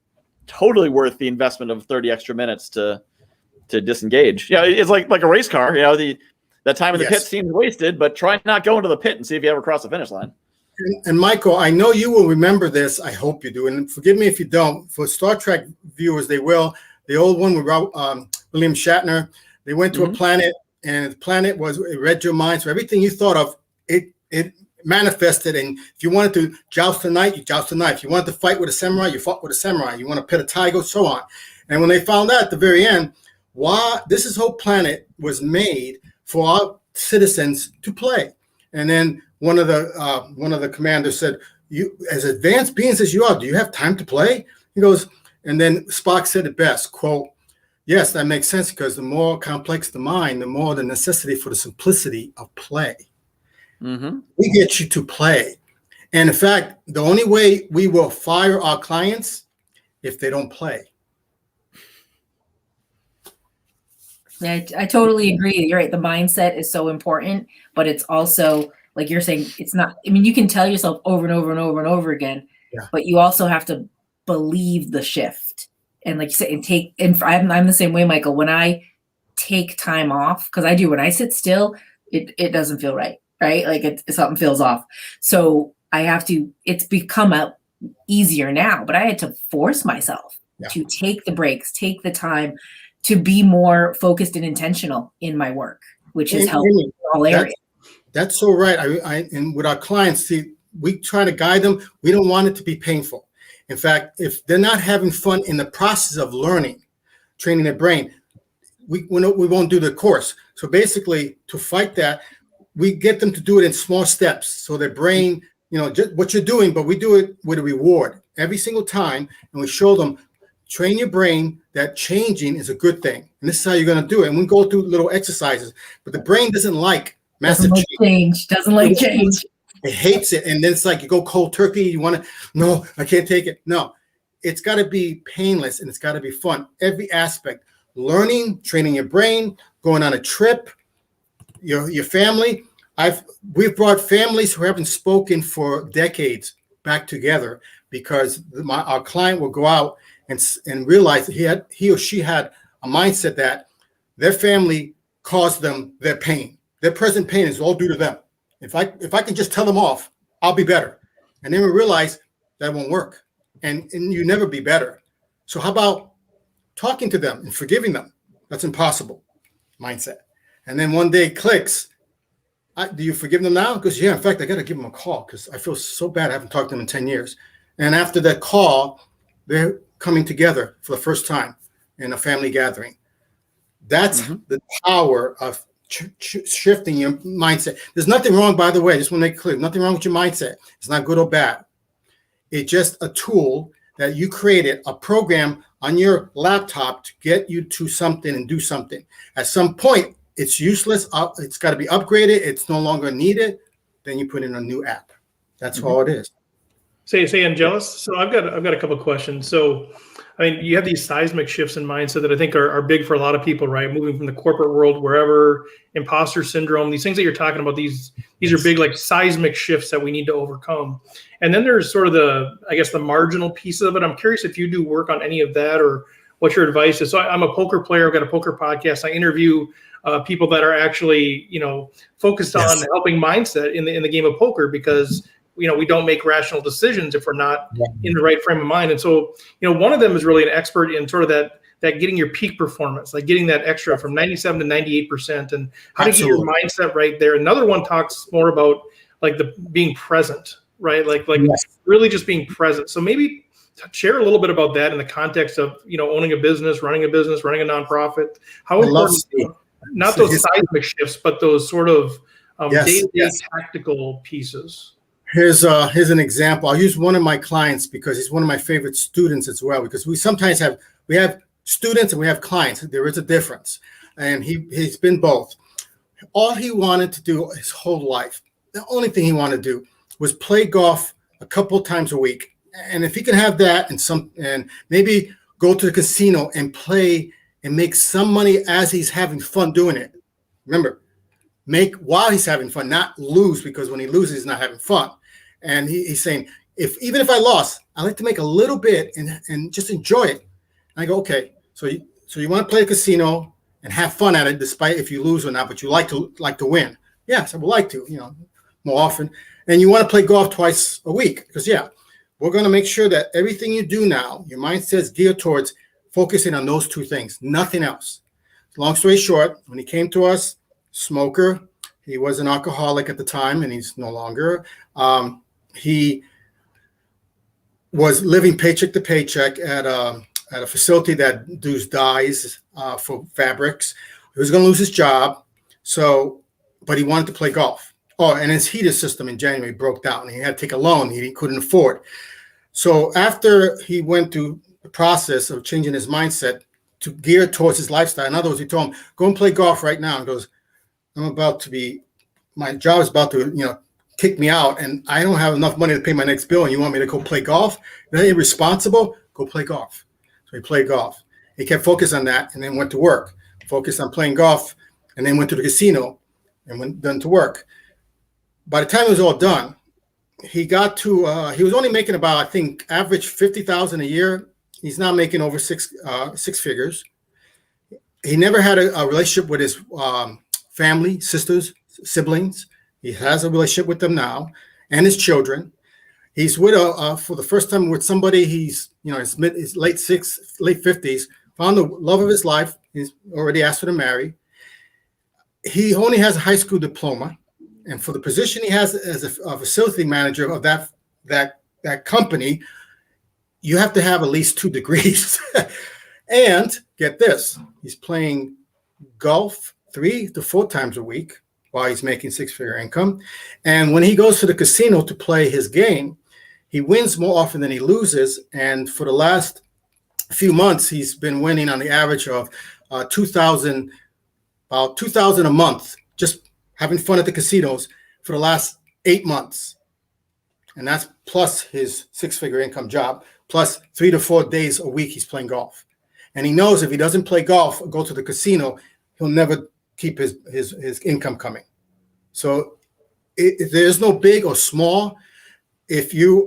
totally worth the investment of 30 extra minutes to disengage. It's like a race car. That time in the pit seems wasted, but try not go into the pit and see if you ever cross the finish line. And Michael, I know you will remember this. I hope you do. And forgive me if you don't. For Star Trek viewers, they will. The old one with William Shatner, they went to a planet, and the planet it read your mind. So everything you thought of, it manifested. And if you wanted to joust a knight, you joust a knife. If you wanted to fight with a samurai, you fought with a samurai. You want to pet a tiger, so on. And when they found out at the very end, this whole planet was made for our citizens to play. And then one of the commanders said, "You, as advanced beings as you are, do you have time to play?" He goes, and then Spock said it best, quote, "Yes, that makes sense, because the more complex the mind, the more the necessity for the simplicity of play." We get you to play. And in fact, the only way we will fire our clients if they don't play. I totally agree. You're right. The mindset is so important, but it's also, like you're saying, it's not, I mean, you can tell yourself over and over and over and over again, but you also have to believe the shift. And like you said, I'm the same way, Michael. When I take time off, because I do, when I sit still, it doesn't feel right? Like something feels off. So I have to, it's become easier now, but I had to force myself to take the breaks, take the time to be more focused and intentional in my work, which has helped in all areas. That's so right. And with our clients, see, we try to guide them. We don't want it to be painful. In fact, if they're not having fun in the process of learning, training their brain, we won't do the course. So basically, to fight that, we get them to do it in small steps. So their brain, just what you're doing, but we do it with a reward every single time. And we show them, train your brain that changing is a good thing. And this is how you're going to do it. And we go through little exercises, but the brain doesn't like massive change. Doesn't like change. It hates it. And then it's like you go cold turkey. You want to, no, I can't take it. No, it's got to be painless and it's got to be fun. Every aspect, learning, training your brain, going on a trip, your family. We've brought families who haven't spoken for decades back together because our client will go out and realize that he or she had a mindset that their family caused them their pain. Their present pain is all due to them. If I can just tell them off, I'll be better. And then we realize that won't work. And you never be better. So how about talking to them and forgiving them? That's impossible mindset. And then one day it clicks. Do you forgive them now? Because, in fact, I got to give them a call because I feel so bad. I haven't talked to them in 10 years. And after that call, they're coming together for the first time in a family gathering. That's the power of shifting your mindset. There's nothing wrong, by the way, just want to make it clear, nothing wrong with your mindset. It's not good or bad. It's just a tool that you created, a program on your laptop to get you to something and do something. At some point, it's useless. It's got to be upgraded. It's no longer needed. Then you put in a new app. That's all it is. Say Angelus. So I've got a couple of questions. So, I mean, you have these seismic shifts in mindset that I think are big for a lot of people, right? Moving from the corporate world, wherever, imposter syndrome, these things that you're talking about, these are big, like seismic shifts that we need to overcome. And then there's sort of the marginal piece of it. I'm curious if you do work on any of that or what your advice is. So I'm a poker player. I've got a poker podcast. I interview people that are actually, focused on helping mindset in the game of poker because we don't make rational decisions if we're not in the right frame of mind. And so, one of them is really an expert in sort of that getting your peak performance, like getting that extra from 97 to 98% and how to get your mindset right there. Another one talks more about like the being present, right? Like really just being present. So maybe share a little bit about that in the context of, owning a business, running a nonprofit. How important, not those seismic shifts, but those sort of day-to-day tactical pieces. Here's an example. I'll use one of my clients because he's one of my favorite students as well, because we sometimes have students and we have clients. There is a difference. And he's been both. All he wanted to do his whole life, the only thing he wanted to do was play golf a couple times a week. And if he can have that and maybe go to the casino and play and make some money as he's having fun doing it. Remember, make while he's having fun, not lose, because when he loses, he's not having fun. And he's saying, even if I lost, I like to make a little bit and just enjoy it. And I go, okay, so you want to play a casino and have fun at it, despite if you lose or not, but you like to win. Yes, I would like to, more often. And you want to play golf twice a week because we're going to make sure that everything you do now, your mindset's geared towards focusing on those two things, nothing else. Long story short, when he came to us, smoker, he was an alcoholic at the time, and he's no longer. He was living paycheck to paycheck at a facility that does dyes for fabrics. He was going to lose his job, but he wanted to play golf. Oh, and his heater system in January broke down. He had to take a loan he couldn't afford. So after he went through the process of changing his mindset to gear towards his lifestyle, in other words, he told him, go and play golf right now. And goes, my job is about to, kick me out, and I don't have enough money to pay my next bill, and you want me to go play golf? Is that irresponsible? Go play golf. So he played golf. He kept focused on that and then went to work, focused on playing golf, and then went to the casino and went to work. By the time it was all done, he got to, he was only making about, I think, average $50,000 a year. He's now making over six figures. He never had a relationship with his family, siblings. He has a relationship with them now and his children. He's with for the first time with somebody. He's his late 50s. Found the love of his life. He's already asked her to marry. He only has a high school diploma, and for the position he has as a facility manager of that company, you have to have at least 2 degrees. And get this, he's playing golf 3 to 4 times a week while he's making 6-figure income. And when he goes to the casino to play his game, he wins more often than he loses. And for the last few months, he's been winning on the average of about $2,000 a month, just having fun at the casinos for the last 8 months. And that's plus his 6-figure income job, plus 3 to 4 days a week he's playing golf. And he knows if he doesn't play golf or go to the casino, he'll never keep his income coming. So there's no big or small. If you're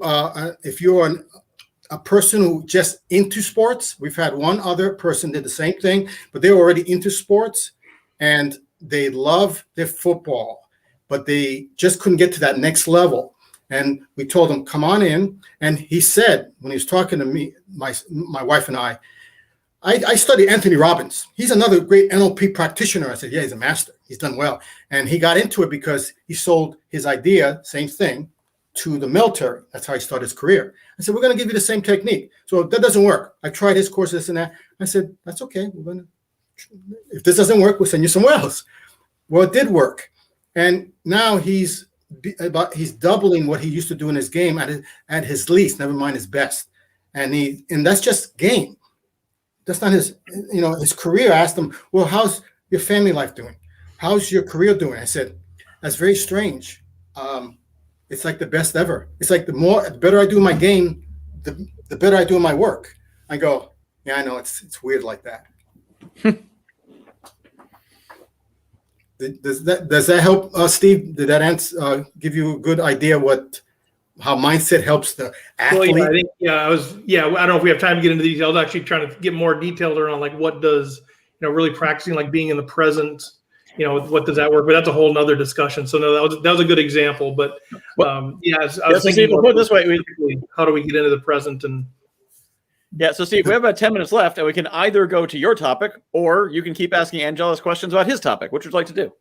a person who just into sports, we've had one other person did the same thing, but they were already into sports and they love their football, but they just couldn't get to that next level. And we told him, come on in. And he said, when he was talking to me, my wife and I study Anthony Robbins. He's another great NLP practitioner. I said, yeah, he's a master. He's done well. And he got into it because he sold his idea, same thing, to the military. That's how he started his career. I said, we're going to give you the same technique. So if that doesn't work, I tried his course, this and that. I said, that's okay. If this doesn't work, we'll send you somewhere else. Well, it did work. And now he's doubling what he used to do in his game at his least, never mind his best. And that's just game. That's not his career. I asked him, well, how's your family life doing? How's your career doing? I said, that's very strange. It's like the best ever. It's like the better I do my game, the better I do my work. I go, yeah, I know it's weird like that. Does that help, Steve? Did that answer give you a good idea how mindset helps the athlete? Well, I don't know if we have time to get into the details. I was actually trying to get more detailed around like what does, really practicing like being in the present, what does that work? But that's a whole nother discussion. So no, that was a good example. But I was thinking, put it this way, how do we get into the present? And so Steve, we have about 10 minutes left, and we can either go to your topic, or you can keep asking Angelus questions about his topic. Which would you like to do?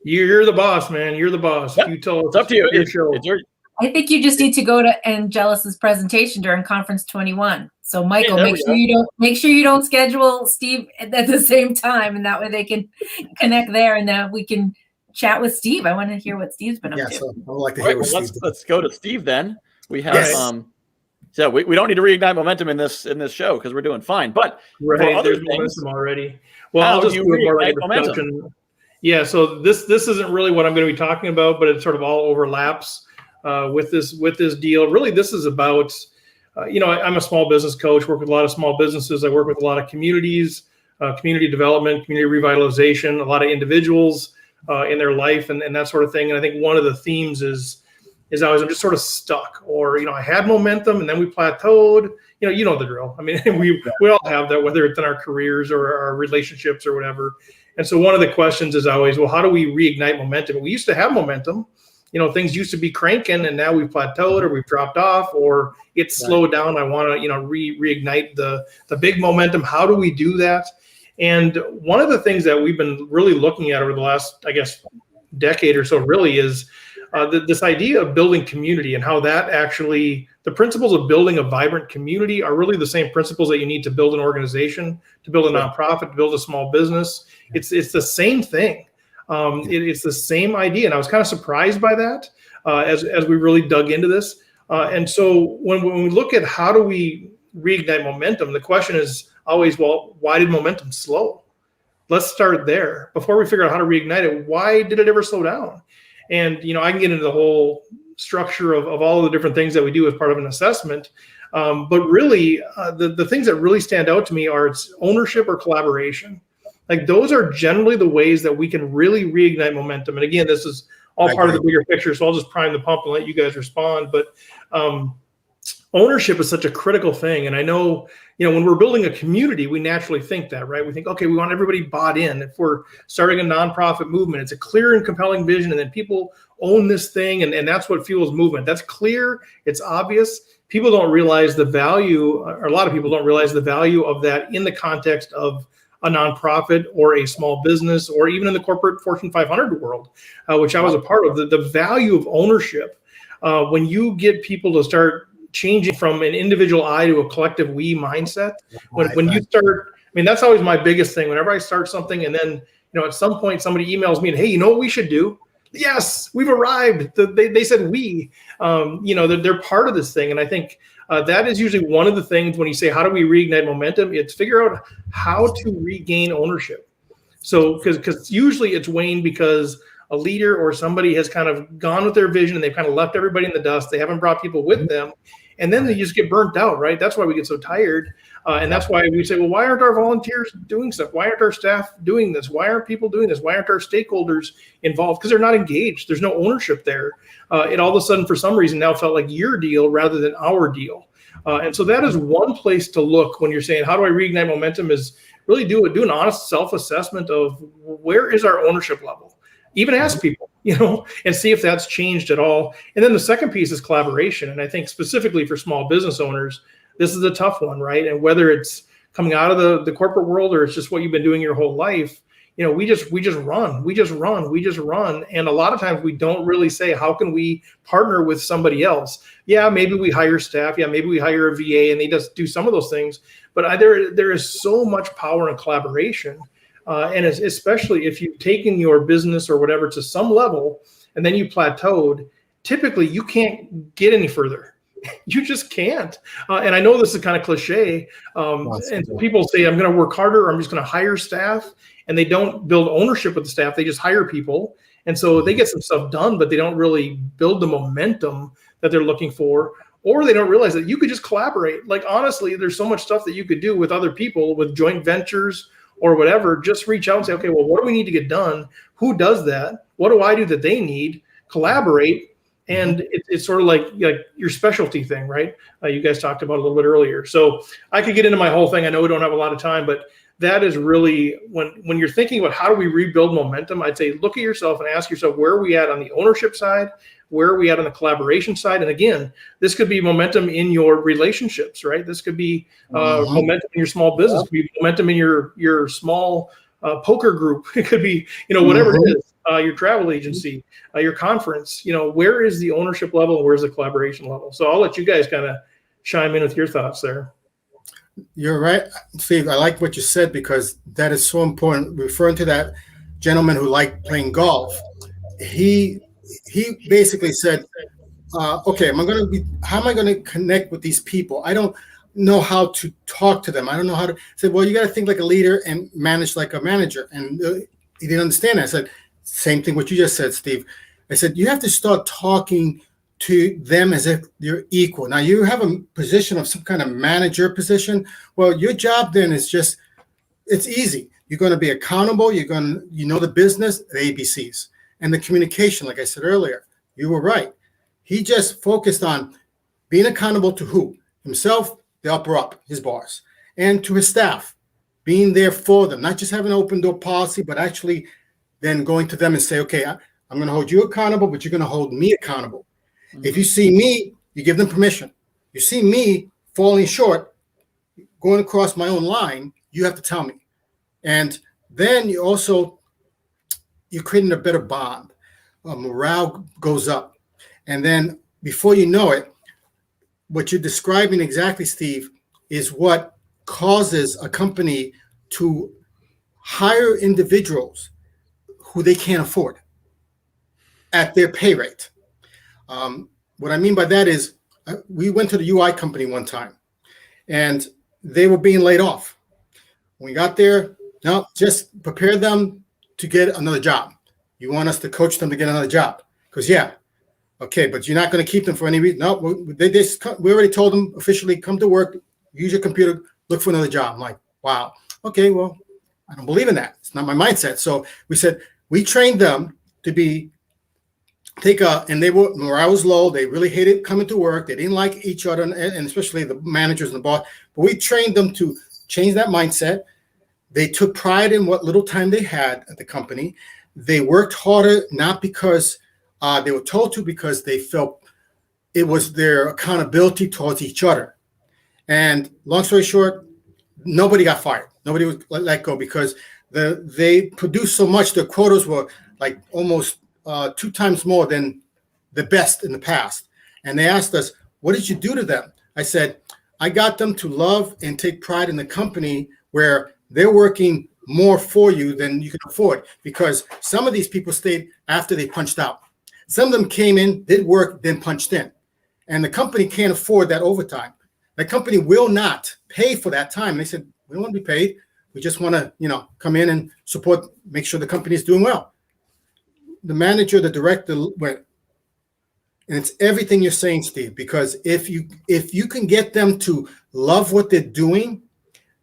You're the boss, man. You're the boss. Yep. You tell us. It's up to you. It's your show. I think you just need to go to Angelus's presentation during Conference 21. So Michael, make sure you don't schedule Steve at the same time, and that way they can connect there, and then we can chat with Steve. I want to hear what Steve's been up to. So I would like to hear what Steve. Let's go to Steve then. We have so we don't need to reignite momentum in this show because we're doing fine. But there's momentum already. Well, I'll just do more like a discussion. Yeah, so this isn't really what I'm going to be talking about, but it sort of all overlaps with this deal. Really, this is about I'm a small business coach, work with a lot of small businesses. I work with a lot of communities, community development, community revitalization, a lot of individuals in their life and that sort of thing. And I think one of the themes is always I'm just sort of stuck, or I had momentum and then we plateaued. You know the drill. I mean, we all have that, whether it's in our careers or our relationships or whatever. And so one of the questions is always, well, how do we reignite momentum? We used to have momentum. Things used to be cranking, and now we've plateaued or we've dropped off or it's slowed down. I want to, reignite the big momentum. How do we do that? And one of the things that we've been really looking at over the last, I guess, decade or so really is this idea of building community, and how that actually, the principles of building a vibrant community are really the same principles that you need to build an organization, to build a nonprofit, to build a small business. It's the same thing. It's the same idea. And I was kind of surprised by that as we really dug into this. And so when we look at how do we reignite momentum, the question is always, well, why did momentum slow? Let's start there. Before we figure out how to reignite it, why did it ever slow down? And, I can get into the whole structure of all of the different things that we do as part of an assessment. But really, the things that really stand out to me are its ownership or collaboration. Like those are generally the ways that we can really reignite momentum. And again, this is all part of the bigger picture. So I'll just prime the pump and let you guys respond. But ownership is such a critical thing. And I know, when we're building a community, we naturally think that, right? We think, okay, we want everybody bought in. If we're starting a nonprofit movement, it's a clear and compelling vision. And then people own this thing. And that's what fuels movement. That's clear. It's obvious. People don't realize the value, or a lot of people don't realize the value of that in the context of a nonprofit or a small business, or even in the corporate Fortune 500 world, which I was a part of. The value of ownership, when you get people to start changing from an individual I to a collective we mindset, when you start, I mean, that's always my biggest thing. Whenever I start something, and then, at some point somebody emails me and, hey, you know what we should do? Yes, we've arrived. They said we, they're part of this thing. And I think that is usually one of the things when you say, how do we reignite momentum? It's figure out how to regain ownership. So, because usually it's waned because a leader or somebody has kind of gone with their vision and they've kind of left everybody in the dust. They haven't brought people with them. And then they just get burnt out, right? That's why we get so tired. And that's why we say, well, why aren't our volunteers doing stuff? Why aren't our staff doing this? Why aren't people doing this? Why aren't our stakeholders involved? Because they're not engaged. There's no ownership there. It all of a sudden, for some reason, now felt like your deal rather than our deal. And so that is one place to look when you're saying, how do I reignite momentum, is really do an honest self-assessment of where is our ownership level? Even ask people, and see if that's changed at all. And then the second piece is collaboration. And I think specifically for small business owners, this is a tough one, right? And whether it's coming out of the corporate world or it's just what you've been doing your whole life, we just run. And a lot of times we don't really say, how can we partner with somebody else? Yeah, maybe we hire staff. Yeah, maybe we hire a VA and they just do some of those things. But there is so much power in collaboration. And especially if you've taken your business or whatever to some level and then you plateaued, typically you can't get any further. You just can't. And I know this is kind of cliche. And people say, I'm going to work harder, or I'm just going to hire staff. And they don't build ownership with the staff. They just hire people. And so they get some stuff done, but they don't really build the momentum that they're looking for. Or they don't realize that you could just collaborate. Like, honestly, there's so much stuff that you could do with other people, with joint ventures or whatever. Just reach out and say, okay, well, what do we need to get done? Who does that? What do I do that they need? Collaborate. And it's sort of like your specialty thing, right? You guys talked about a little bit earlier. So I could get into my whole thing. I know we don't have a lot of time, but that is really when you're thinking about how do we rebuild momentum, I'd say look at yourself and ask yourself, where are we at on the ownership side? Where are we at on the collaboration side? And again, this could be momentum in your relationships, right? This could be momentum in your small business. It could be momentum in your small poker group. It could be, whatever it is, your travel agency, your conference, where is the ownership level and where's the collaboration level? So I'll let you guys kind of chime in with your thoughts there. You're right, Steve. I like what you said, because that is so important. Referring to that gentleman who liked playing golf, he basically said, okay, how am I going to connect with these people? I don't know how to talk to them. I don't know how to say, well, you got to think like a leader and manage like a manager. And he didn't understand that. I said, same thing what you just said, Steve. I said, you have to start talking to them as if you're equal. Now, you have a position of some kind of manager position. Well, your job then is it's easy. You're going to be accountable. You know the business, the ABCs. And the communication, like I said earlier, you were right. He just focused on being accountable to who? Himself, the upper up, his boss, and to his staff, being there for them, not just having an open door policy, but actually then going to them and say, okay, I'm going to hold you accountable, but you're going to hold me accountable. Mm-hmm. If you see me, you give them permission. You see me falling short, going across my own line, you have to tell me. And then you're creating a better bond. Morale goes up. And then before you know it, what you're describing exactly, Steve, is what causes a company to hire individuals who they can't afford at their pay rate. What I mean by that is we went to the UI company one time and they were being laid off. When we got there, no, just prepare them to get another job. You want us to coach them to get another job? Because okay, but you're not going to keep them for any reason. No, we already told them officially, come to work, use your computer, look for another job. I'm like, wow. Okay, well, I don't believe in that. It's not my mindset. So we said, we trained them to and morale was low. They really hated coming to work. They didn't like each other, and especially the managers and the boss. But we trained them to change that mindset. They took pride in what little time they had at the company. They worked harder, not because They were told to because they felt it was their accountability towards each other. And long story short, nobody got fired. Nobody was let go because they produced so much. Their quotas were like almost 2 times more than the best in the past. And they asked us, what did you do to them? I said, I got them to love and take pride in the company where they're working more for you than you can afford, because some of these people stayed after they punched out. Some of them came in, did work, then punched in. And the company can't afford that overtime. The company will not pay for that time. They said, we don't want to be paid. We just want to, come in and support, make sure the company is doing well. The manager, the director went, and it's everything you're saying, Steve, because if you can get them to love what they're doing,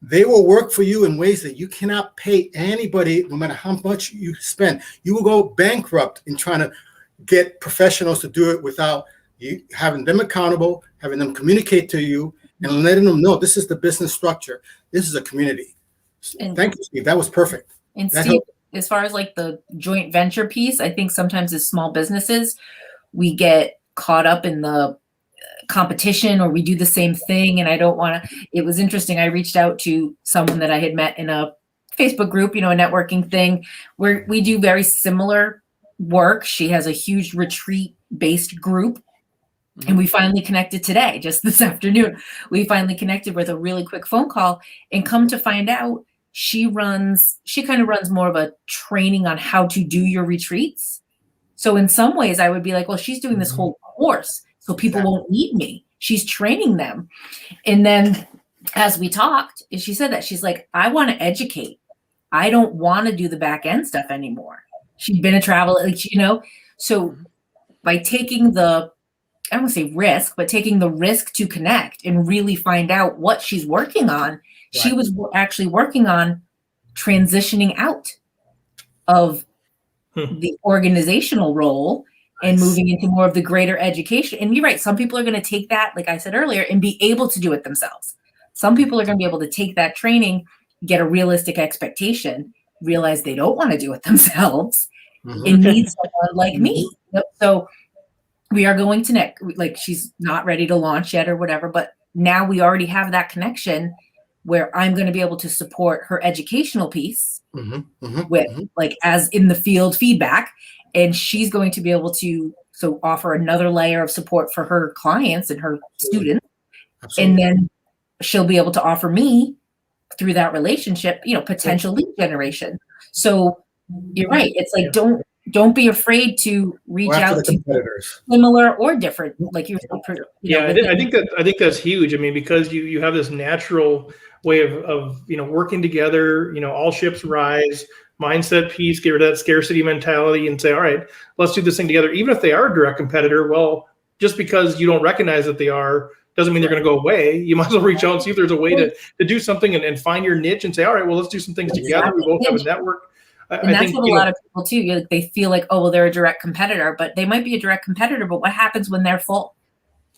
they will work for you in ways that you cannot pay anybody, no matter how much you spend. You will go bankrupt in trying to get professionals to do it without you having them accountable, having them communicate to you, and letting them know this is the business structure. This is a community. Thank you, Steve. That was perfect. And Steve, as far as like the joint venture piece, I think sometimes as small businesses, we get caught up in the competition, or we do the same thing. And I don't want to, it was interesting. I reached out to someone that I had met in a Facebook group, a networking thing where we do very similar work. She has a huge retreat based group. And we finally connected today, just this afternoon. We finally connected with a really quick phone call, and come to find out she kind of runs more of a training on how to do your retreats. So in some ways I would be like, well, she's doing this whole course so people won't need me. She's training them. And then as we talked, she said that she's like, I want to educate. I don't want to do the back end stuff anymore. She'd been a traveler, so by taking I don't want to say risk, but taking the risk to connect and really find out what she's working on. Right. She was actually working on transitioning out of the organizational role and moving into more of the greater education. And you're right. Some people are going to take that, like I said earlier, and be able to do it themselves. Some people are going to be able to take that training, get a realistic expectation, realize they don't want to do it themselves, and need someone like me. So we are going to next, like she's not ready to launch yet or whatever, but now we already have that connection where I'm going to be able to support her educational piece with like as in the field feedback. And she's going to be able to offer another layer of support for her clients and her students. Absolutely. And then she'll be able to offer me through that relationship, potential lead generation. So you're right. It's like, don't be afraid to reach out to competitors, similar or different, like you're. I think that's huge. I mean, because you have this natural way of working together. All ships rise. Mindset piece. Get rid of that scarcity mentality and say, all right, let's do this thing together. Even if they are a direct competitor, well, just because you don't recognize that they are doesn't mean they're going to go away. You might as well reach out and see if there's a way to do something and find your niche and say, all right, well, let's do some things together. We both have a network. And that's what a lot of people too. They feel like, oh, well, they're a direct competitor, but they might be a direct competitor. But what happens when they're full?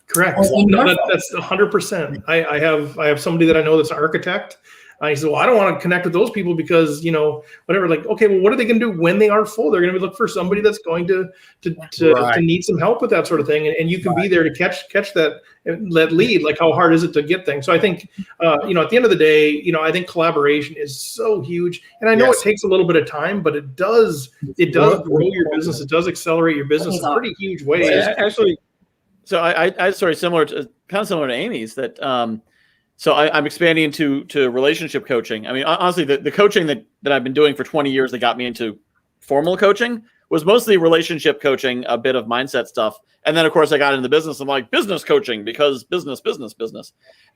Correct. No, that's 100%. I have somebody that I know that's an architect. He said, well, I don't want to connect with those people because, whatever. Like, okay, well, what are they going to do when they are full? They're going to be looking for somebody that's going to need some help with that sort of thing. And you can be there to catch that lead. Like, how hard is it to get things? So I think, at the end of the day, I think collaboration is so huge. And I know it takes a little bit of time, but it does grow your business. It does accelerate your business in pretty huge ways. Well, actually, so I sort of similar to Amy's that. So I'm expanding into relationship coaching. I mean, honestly, the coaching that I've been doing for 20 years that got me into formal coaching was mostly relationship coaching, a bit of mindset stuff. And then, of course, I got into business. I'm like, business coaching because business.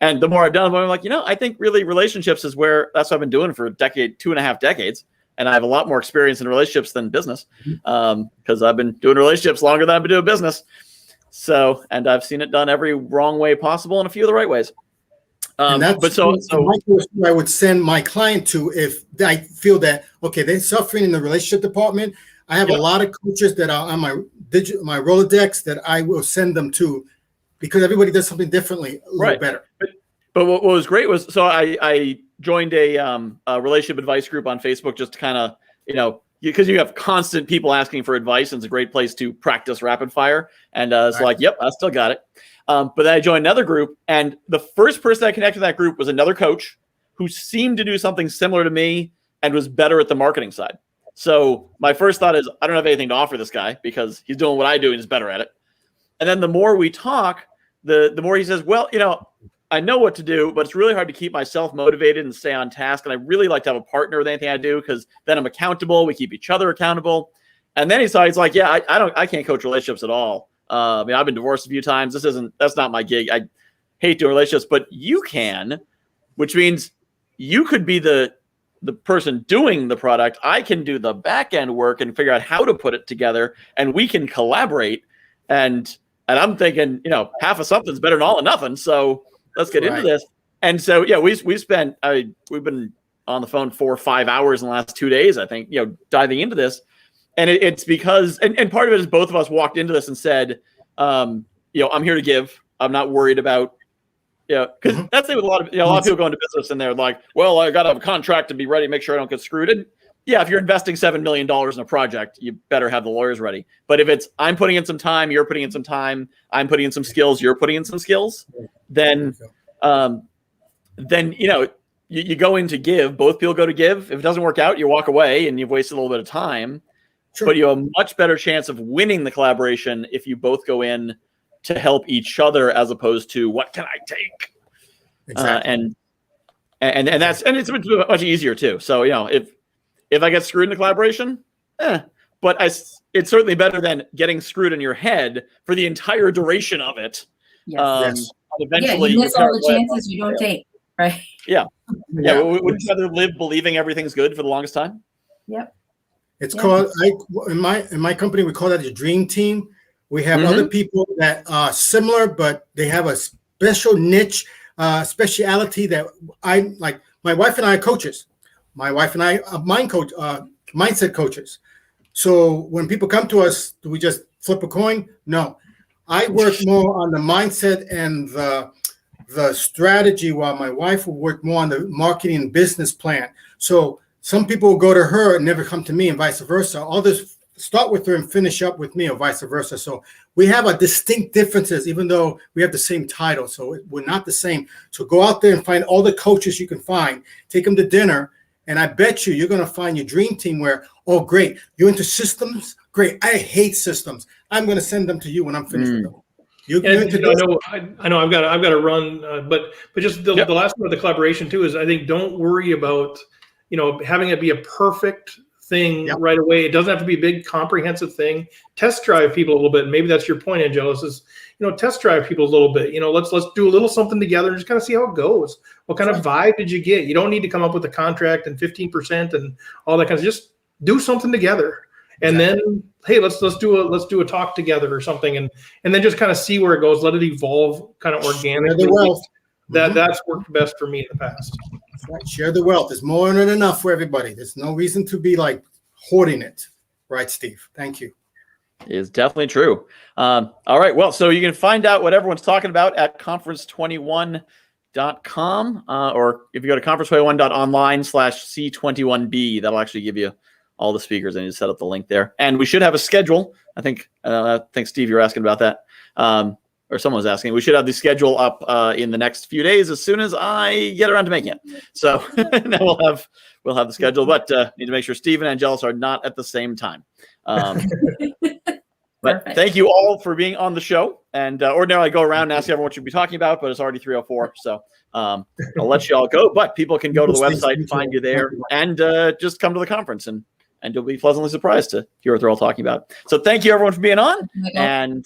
And the more I've done, I'm like, I think really relationships is where that's what I've been doing for a decade, 2.5 decades. And I have a lot more experience in relationships than business because I've been doing relationships longer than I've been doing business. So, and I've seen it done every wrong way possible and a few of the right ways. And that's I would send my client to if I feel that, okay, they're suffering in the relationship department. I have a lot of coaches that are on my Rolodex that I will send them to because everybody does something differently a little better. But what was great was, so I joined a relationship advice group on Facebook just to kind of, because you have constant people asking for advice, and it's a great place to practice rapid fire. And it's like, yep, I still got it. But then I joined another group, and the first person I connected to that group was another coach who seemed to do something similar to me and was better at the marketing side. So my first thought is, I don't have anything to offer this guy because he's doing what I do and he's better at it. And then the more we talk, the more he says, well, I know what to do, but it's really hard to keep myself motivated and stay on task. And I really like to have a partner with anything I do because then I'm accountable. We keep each other accountable. And then he's like, yeah, I can't coach relationships at all. I've been divorced a few times. That's not my gig. I hate doing relationships, but you can, which means you could be the person doing the product. I can do the back end work and figure out how to put it together, and we can collaborate. And I'm thinking, half of something's better than all of nothing. So let's get into this. And so, yeah, we've been on the phone 4 or 5 hours in the last 2 days, I think, diving into this. And it's because, and part of it is both of us walked into this and said, I'm here to give. I'm not worried about, because that's it with a lot of people go into business and they're like, well, I got to have a contract to be ready to make sure I don't get screwed. And yeah, if you're investing $7 million in a project, you better have the lawyers ready. But if it's, I'm putting in some time, you're putting in some time, I'm putting in some skills, you're putting in some skills, then you go in to give, both people go to give. If it doesn't work out, you walk away and you've wasted a little bit of time. Sure. But you have a much better chance of winning the collaboration if you both go in to help each other as opposed to what can I take? Exactly. And it's much easier too. So, if I get screwed in the collaboration, but it's certainly better than getting screwed in your head for the entire duration of it. Yes. Eventually you miss all the chances you don't take, right? Yeah. Wouldn't you rather live believing everything's good for the longest time? Yep. It's called, in my company, we call that a dream team. We have other people that are similar, but they have a special niche, speciality that I like. My wife and I are coaches. My wife and I are mindset coaches. So when people come to us, do we just flip a coin? No. I work more on the mindset and the strategy, while my wife will work more on the marketing and business plan. So some people will go to her and never come to me, and vice versa. Others start with her and finish up with me, or vice versa. So we have a distinct differences, even though we have the same title. So we're not the same. So go out there and find all the coaches you can find. Take them to dinner, and I bet you're going to find your dream team where, oh, great, you're into systems? Great, I hate systems. I'm going to send them to you when I'm finished with them. I know I've got to run, but just the last part of the collaboration too is, I think, don't worry about having it be a perfect thing right away. It doesn't have to be a big comprehensive thing. Test drive people a little bit. Maybe that's your point, Angelus, is test drive people a little bit. Let's do a little something together and just kind of see how it goes. What kind of vibe did you get? You don't need to come up with a contract and 15% and all that kind of, just do something together. And then, hey, let's do a talk together or something, and then just kind of see where it goes. Let it evolve kind of organically. That's worked best for me in the past. That's right. Share the wealth. There's more than enough for everybody. There's no reason to be like hoarding it. Right, Steve? Thank you. Is definitely true. All right. Well, so you can find out what everyone's talking about at conference21.com, or if you go to conference21.online/C21B, that'll actually give you all the speakers. I need to set up the link there. And we should have a schedule. I think Steve, you're asking about that. Or someone was asking. We should have the schedule up in the next few days as soon as I get around to making it. So then we'll have the schedule, but need to make sure Steve and Angelus are not at the same time. But thank you all for being on the show. And ordinarily I go around and ask everyone what you'll be talking about, but it's already 3:04. So I'll let you all go. But people can go to the website and find you there, and just come to the conference, and you'll be pleasantly surprised to hear what they're all talking about. So thank you everyone for being on. And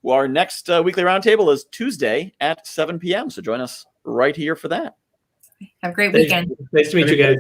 our next weekly roundtable is Tuesday at 7 p.m. So join us right here for that. Have a great weekend. Nice to meet you guys.